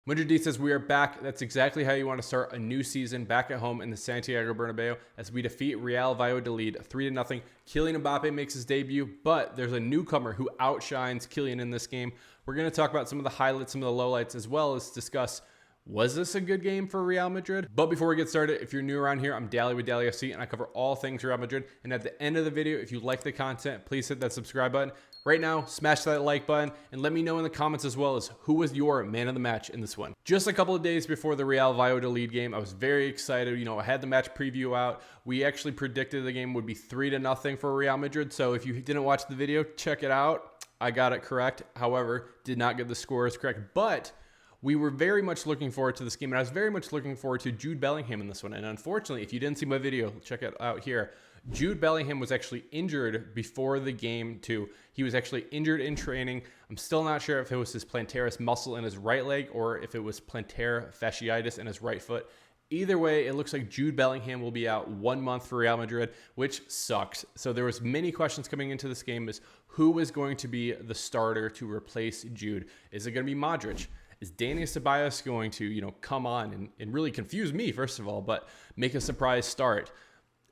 Madridistas, we are back. That's exactly how you want to start a new season back at home in the Santiago Bernabéu as we defeat Real Valladolid 3-0. Kylian Mbappe makes his debut, but there's a newcomer who outshines Kylian in this game. We're going to talk about some of the highlights, some of the lowlights, as well as discuss, was this a good game for Real Madrid? But before we get started, if you're new around here, I'm Dally with Dally FC, and I cover all things Real Madrid. And at the end of the video, if you like the content, please hit that subscribe button. Right now, smash that like button and let me know in the comments as well as who was your man of the match in this one. Just a couple of days before the Real Valladolid game, I was very excited. I had the match preview out. We actually predicted the game would be 3-0 for Real Madrid. So if you didn't watch the video, check it out. I got it correct. However, did not get the scores correct. But we were very much looking forward to this game, and I was very much looking forward to Jude Bellingham in this one. And unfortunately, if you didn't see my video, check it out here. Jude Bellingham was actually injured before the game too. He was actually injured in training. I'm still not sure if it was his plantaris muscle in his right leg or if it was plantar fasciitis in his right foot. Either way, it looks like Jude Bellingham will be out 1 month for Real Madrid, which sucks. So there was many questions coming into this game is who was going to be the starter to replace Jude? Is it going to be Modric? Is Dani Ceballos going to, come on and really confuse me, first of all, but make a surprise start?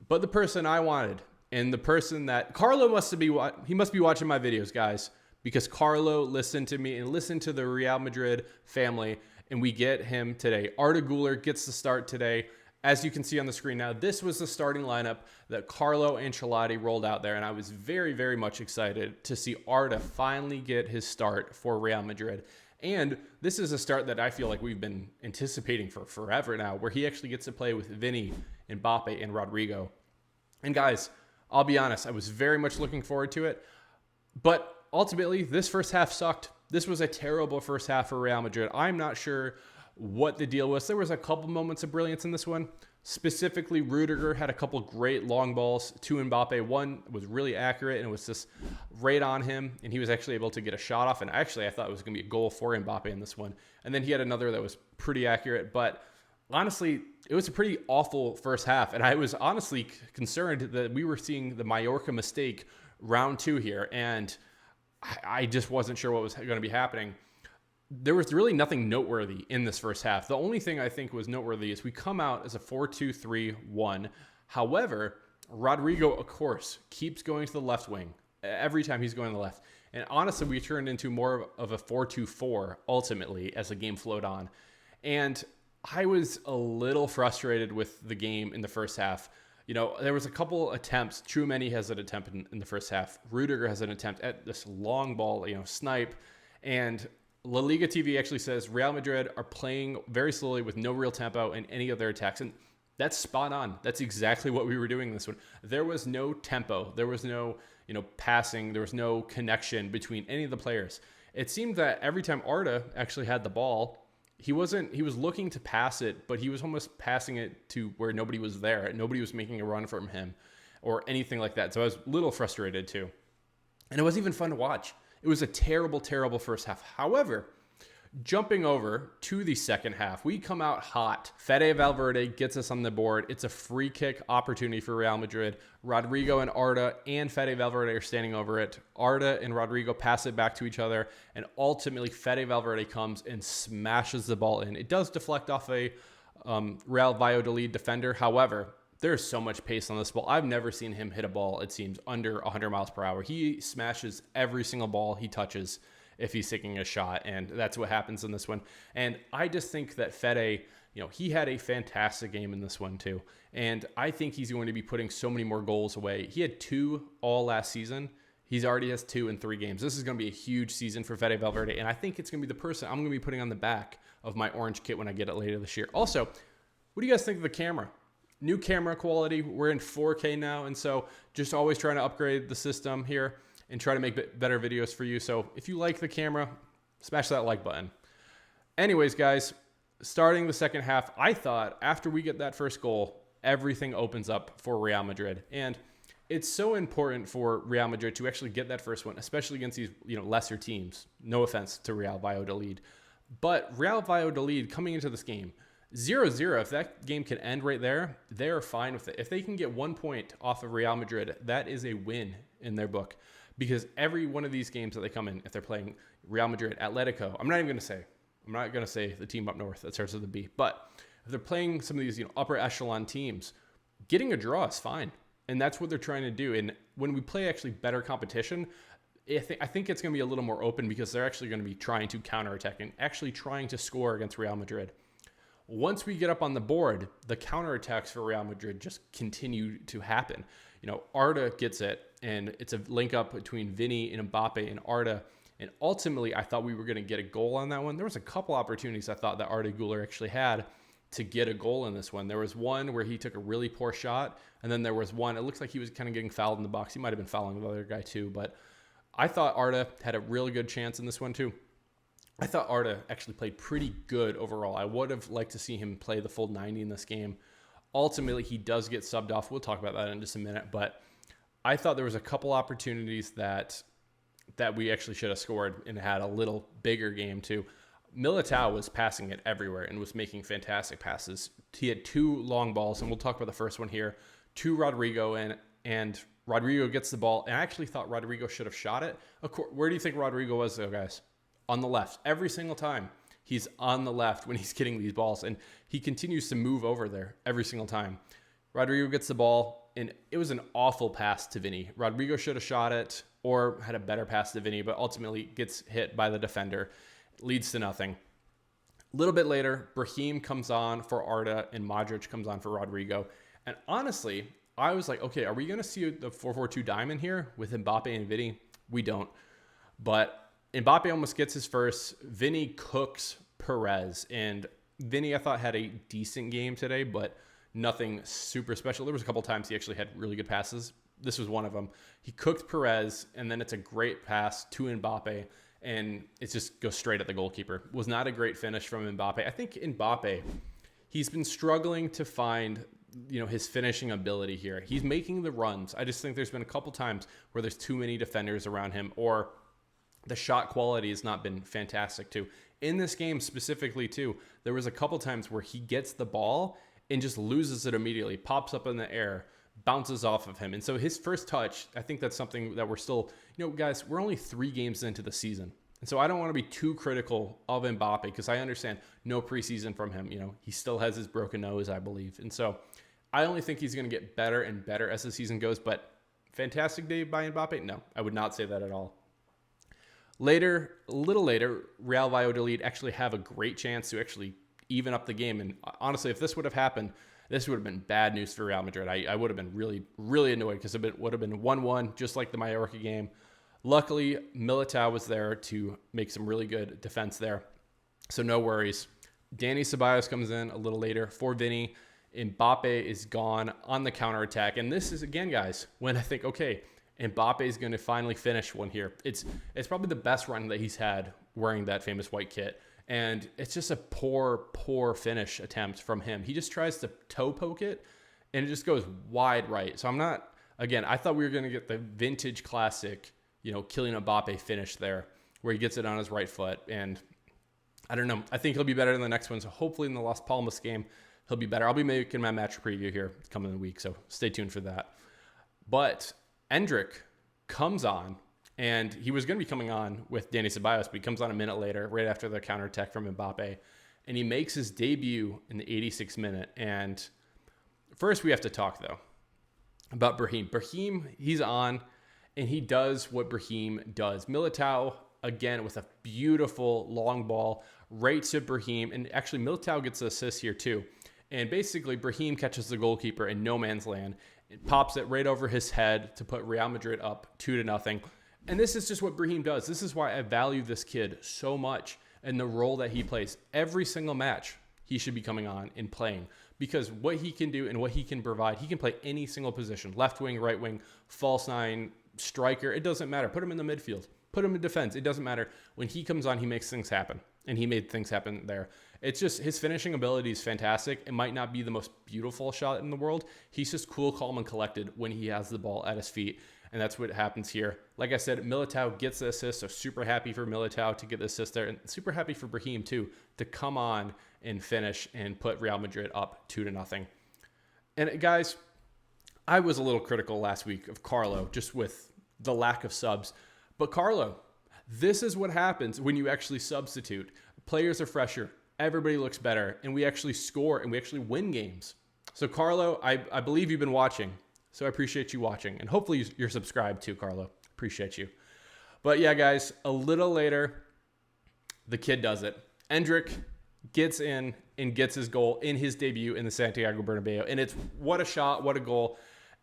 But the person I wanted, and the person that Carlo must be watching my videos, guys, because Carlo listened to me and listened to the Real Madrid family, and we get him today. Arda Guler gets the start today. As you can see on the screen now, this was the starting lineup that Carlo Ancelotti rolled out there, and I was very, very much excited to see Arda finally get his start for Real Madrid. And this is a start that I feel like we've been anticipating for forever now, where he actually gets to play with Vini, Mbappe, and Rodrigo. And guys, I'll be honest, I was very much looking forward to it. But ultimately, this first half sucked. This was a terrible first half for Real Madrid. I'm not sure what the deal was. There was a couple moments of brilliance in this one. Specifically, Rudiger had a couple great long balls to Mbappe. One was really accurate, and it was just right on him, and he was actually able to get a shot off. And actually, I thought it was going to be a goal for Mbappe in this one. And then he had another that was pretty accurate. But honestly, it was a pretty awful first half, and I was honestly concerned that we were seeing the Mallorca mistake round 2 here, and I just wasn't sure what was going to be happening. There was really nothing noteworthy in this first half. The only thing I think was noteworthy is we come out as a 4-2-3-1. However, Rodrigo, of course, keeps going to the left wing every time he's going to the left. And honestly, we turned into more of a 4-2-4 ultimately as the game flowed on. And I was a little frustrated with the game in the first half. There was a couple attempts. Tchouameni has an attempt in the first half. Rudiger has an attempt at this long ball, snipe. And La Liga TV actually says Real Madrid are playing very slowly with no real tempo in any of their attacks. And that's spot on. That's exactly what we were doing in this one. There was no tempo. There was no, passing. There was no connection between any of the players. It seemed that every time Arda actually had the ball, he was looking to pass it, but he was almost passing it to where nobody was there. Nobody was making a run from him or anything like that. So I was a little frustrated too. And it wasn't even fun to watch. It was a terrible, terrible first half. However, jumping over to the second half, we come out hot. Fede Valverde gets us on the board. It's a free kick opportunity for Real Madrid. Rodrigo and Arda and Fede Valverde are standing over it. Arda and Rodrigo pass it back to each other, and ultimately Fede Valverde comes and smashes the ball in. It does deflect off a Real Valladolid defender. However, there's so much pace on this ball. I've never seen him hit a ball, it seems, under 100 miles per hour. He smashes every single ball he touches if he's taking a shot, and that's what happens in this one. And I just think that Fede, he had a fantastic game in this one too. And I think he's going to be putting so many more goals away. He had 2 all last season. He's already has 2 in 3 games. This is going to be a huge season for Fede Valverde, and I think it's going to be the person I'm going to be putting on the back of my orange kit when I get it later this year. Also, what do you guys think of the camera? New camera quality. We're in 4K now, and so just always trying to upgrade the system here and try to make better videos for you. So if you like the camera, smash that like button. Anyways, guys, starting the second half, I thought after we get that first goal, everything opens up for Real Madrid. And it's so important for Real Madrid to actually get that first one, especially against these lesser teams. No offense to Real Valladolid. But Real Valladolid coming into this game, 0-0, if that game can end right there, they're fine with it. If they can get 1 point off of Real Madrid, that is a win in their book. Because every one of these games that they come in, if they're playing Real Madrid, Atletico, I'm not even going to say, I'm not going to say the team up north that starts with a B, but if they're playing some of these, upper echelon teams, getting a draw is fine. And that's what they're trying to do. And when we play actually better competition, I think it's going to be a little more open because they're actually going to be trying to counterattack and actually trying to score against Real Madrid. Once we get up on the board, the counterattacks for Real Madrid just continue to happen. Arda gets it, and it's a link up between Vini and Mbappe and Arda. And ultimately, I thought we were going to get a goal on that one. There was a couple opportunities I thought that Arda Guler actually had to get a goal in this one. There was one where he took a really poor shot, and then there was one, it looks like he was kind of getting fouled in the box. He might have been fouling the other guy too, but I thought Arda had a really good chance in this one too. I thought Arda actually played pretty good overall. I would have liked to see him play the full 90 in this game. Ultimately, he does get subbed off. We'll talk about that in just a minute, but I thought there was a couple opportunities that we actually should have scored and had a little bigger game too. Militao was passing it everywhere and was making fantastic passes. He had 2 long balls, and we'll talk about the first one here, to Rodrigo, and Rodrigo gets the ball. And I actually thought Rodrigo should have shot it. Of course, where do you think Rodrigo was though, guys? On the left. Every single time he's on the left when he's getting these balls, and he continues to move over there every single time. Rodrigo gets the ball, and it was an awful pass to Vini. Rodrigo should have shot it or had a better pass to Vini, but ultimately gets hit by the defender. Leads to nothing. A little bit later, Brahim comes on for Arda and Modric comes on for Rodrigo. And honestly, I was like, okay, are we going to see the 4-4-2 diamond here with Mbappe and Vini? We don't. But Mbappe almost gets his first. Vini cooks Perez. And Vini, I thought, had a decent game today, but nothing super special. There was a couple times he actually had really good passes. This was one of them. He cooked Perez, and then it's a great pass to Mbappe. And it just goes straight at the goalkeeper. Was not a great finish from Mbappe. I think Mbappe, he's been struggling to find, his finishing ability here. He's making the runs. I just think there's been a couple times where there's too many defenders around him, or the shot quality has not been fantastic too. In this game specifically too, there was a couple times where he gets the ball and just loses it immediately, pops up in the air, bounces off of him. And so his first touch, I think that's something that we're still, guys, we're only 3 games into the season. And so I don't want to be too critical of Mbappe because I understand no preseason from him. He still has his broken nose, I believe. And so I only think he's going to get better and better as the season goes. But fantastic day by Mbappe? No, I would not say that at all. A little later, Real Valladolid actually have a great chance to actually even up the game. And honestly, if this would have happened, this would have been bad news for Real Madrid. I would have been really, really annoyed because it would have been 1-1, just like the Mallorca game. Luckily, Militao was there to make some really good defense there. So no worries. Dani Ceballos comes in a little later for Vini. Mbappe is gone on the counterattack. And this is, again, guys, when I think, okay, Mbappe is going to finally finish one here. It's probably the best run that he's had wearing that famous white kit. And it's just a poor finish attempt from him. He just tries to toe poke it, and it just goes wide right. So I thought we were going to get the vintage classic, Kylian Mbappe finish there, where he gets it on his right foot. And I don't know. I think he'll be better in the next one. So hopefully in the Las Palmas game, he'll be better. I'll be making my match preview here coming in the week, so stay tuned for that. But Endrick comes on. And he was going to be coming on with Dani Ceballos, but he comes on a minute later, right after the counterattack from Mbappe. And he makes his debut in the 86th minute. And first we have to talk, though, about Brahim. Brahim, he's on, and he does what Brahim does. Militao, again, with a beautiful long ball right to Brahim. And actually, Militao gets the assist here, too. And basically, Brahim catches the goalkeeper in no man's land. It pops it right over his head to put Real Madrid up 2-0. And this is just what Brahim does. This is why I value this kid so much and the role that he plays. Every single match, he should be coming on and playing because what he can do and what he can provide, he can play any single position, left wing, right wing, false nine, striker. It doesn't matter. Put him in the midfield. Put him in defense. It doesn't matter. When he comes on, he makes things happen. And he made things happen there. It's just his finishing ability is fantastic. It might not be the most beautiful shot in the world. He's just cool, calm, and collected when he has the ball at his feet. And that's what happens here. Like I said, Militao gets the assist, so super happy for Militao to get the assist there, and super happy for Brahim too to come on and finish and put Real Madrid up 2-0. And guys, I was a little critical last week of Carlo just with the lack of subs, but Carlo, this is what happens when you actually substitute. Players are fresher. Everybody looks better. And we actually score and we actually win games. So, Carlo, I believe you've been watching. So, I appreciate you watching. And hopefully you're subscribed too, Carlo. Appreciate you. But yeah, guys, a little later, the kid does it. Endrick gets in and gets his goal in his debut in the Santiago Bernabéu. And it's what a shot, what a goal.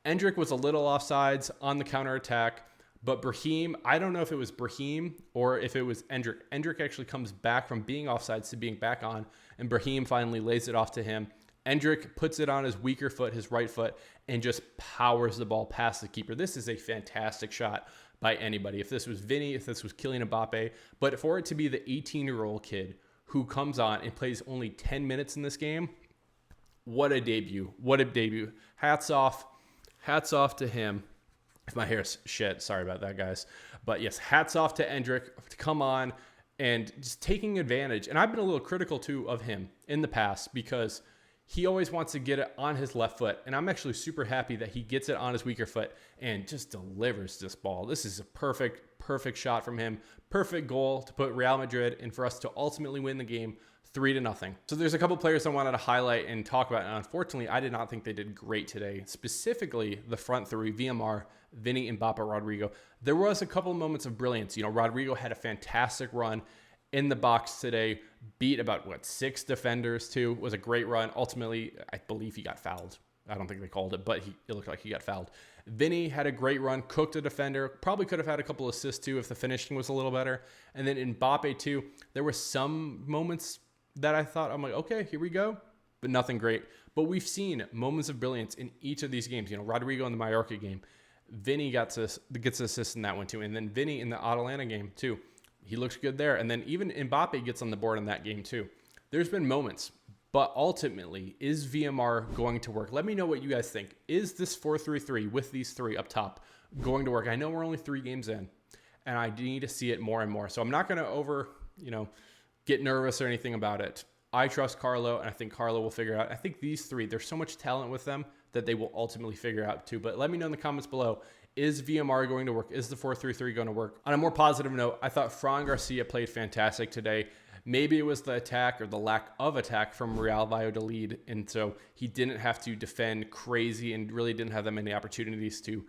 Endrick was a little offsides on the counterattack. But Brahim, I don't know if it was Brahim or if it was Endrick. Endrick actually comes back from being offsides to being back on. And Brahim finally lays it off to him. Endrick puts it on his weaker foot, his right foot, and just powers the ball past the keeper. This is a fantastic shot by anybody. If this was Vini, if this was Kylian Mbappe, but for it to be the 18-year-old kid who comes on and plays only 10 minutes in this game, what a debut. What a debut. Hats off to him. If my hair's shit, sorry about that, guys. But yes, hats off to Endrick to come on and just taking advantage. And I've been a little critical too of him in the past because he always wants to get it on his left foot. And I'm actually super happy that he gets it on his weaker foot and just delivers this ball. This is a perfect shot from him. Perfect goal to put Real Madrid and for us to ultimately win the game 3-0. So there's a couple players I wanted to highlight and talk about. And unfortunately, I did not think they did great today. Specifically, the front three, VMR, Vini, Mbappe, Rodrigo. There was a couple of moments of brilliance. You know, Rodrigo had a fantastic run in the box today, beat about 6 defenders too. Was a great run. Ultimately, I believe he got fouled. I don't think they called it, but it looked like he got fouled. Vinny had a great run, cooked a defender, probably could have had a couple assists too if the finishing was a little better. And then Mbappe too, there were some moments that I thought, I'm like, okay, here we go, but nothing great. But we've seen moments of brilliance in each of these games. You know, Rodrigo in the Mallorca game, Vinny gets assist in that one too. And then Vinny in the Atalanta game too. He looks good there. And then even Mbappe gets on the board in that game too. There's been moments, but ultimately, is VMR going to work? Let me know what you guys think. Is this 4-3-3 with these three up top going to work? I know we're only 3 games in, and I need to see it more and more. So I'm not going to get nervous or anything about it. I trust Carlo, and I think Carlo will figure it out. I think these 3, there's so much talent with them that they will ultimately figure out too. But let me know in the comments below. Is VMR going to work? Is the 4-3-3 going to work? On a more positive note, I thought Fran Garcia played fantastic today. Maybe it was the attack or the lack of attack from Real Valladolid, and so he didn't have to defend crazy and really didn't have that many opportunities to,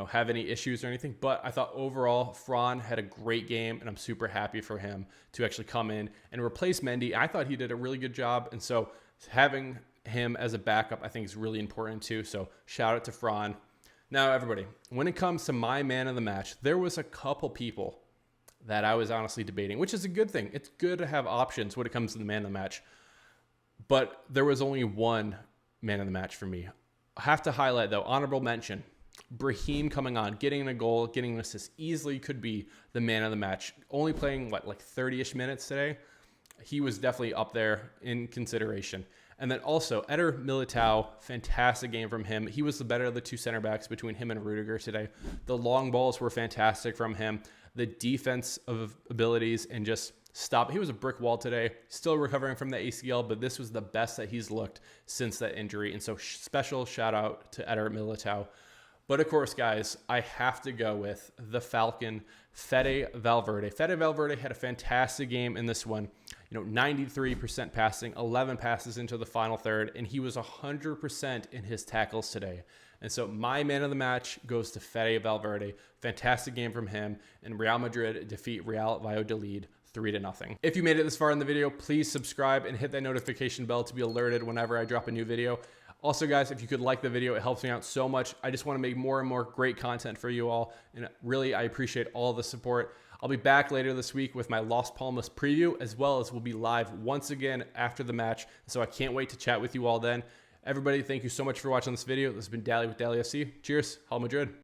have any issues or anything. But I thought overall, Fran had a great game, and I'm super happy for him to actually come in and replace Mendy. I thought he did a really good job, and so having him as a backup, I think is really important too. So shout out to Fran. Now, everybody, when it comes to my man of the match, there was a couple people that I was honestly debating, which is a good thing. It's good to have options when it comes to the man of the match. But there was only one man of the match for me. I have to highlight, though, honorable mention. Brahim coming on, getting a goal, getting an assist, easily could be the man of the match. Only playing, 30-ish minutes today. He was definitely up there in consideration. And then also, Eder Militao, fantastic game from him. He was the better of the 2 center backs between him and Rudiger today. The long balls were fantastic from him. The defense of abilities and just stop. He was a brick wall today, still recovering from the ACL, but this was the best that he's looked since that injury. And so special shout out to Eder Militao. But of course, guys, I have to go with the Falcon, Fede Valverde. Fede Valverde had a fantastic game in this one. 93% passing, 11 passes into the final third, and he was 100% in his tackles today. And so my man of the match goes to Fede Valverde. Fantastic game from him, and Real Madrid defeat Real Valladolid 3-0. If you made it this far in the video, please subscribe and hit that notification bell to be alerted whenever I drop a new video. Also, guys, if you could like the video, it helps me out so much. I just want to make more and more great content for you all, and really, I appreciate all the support. I'll be back later this week with my Las Palmas preview, as well as we'll be live once again after the match, so I can't wait to chat with you all then. Everybody, thank you so much for watching this video. This has been Dally with Dally FC. Cheers. Hala Madrid.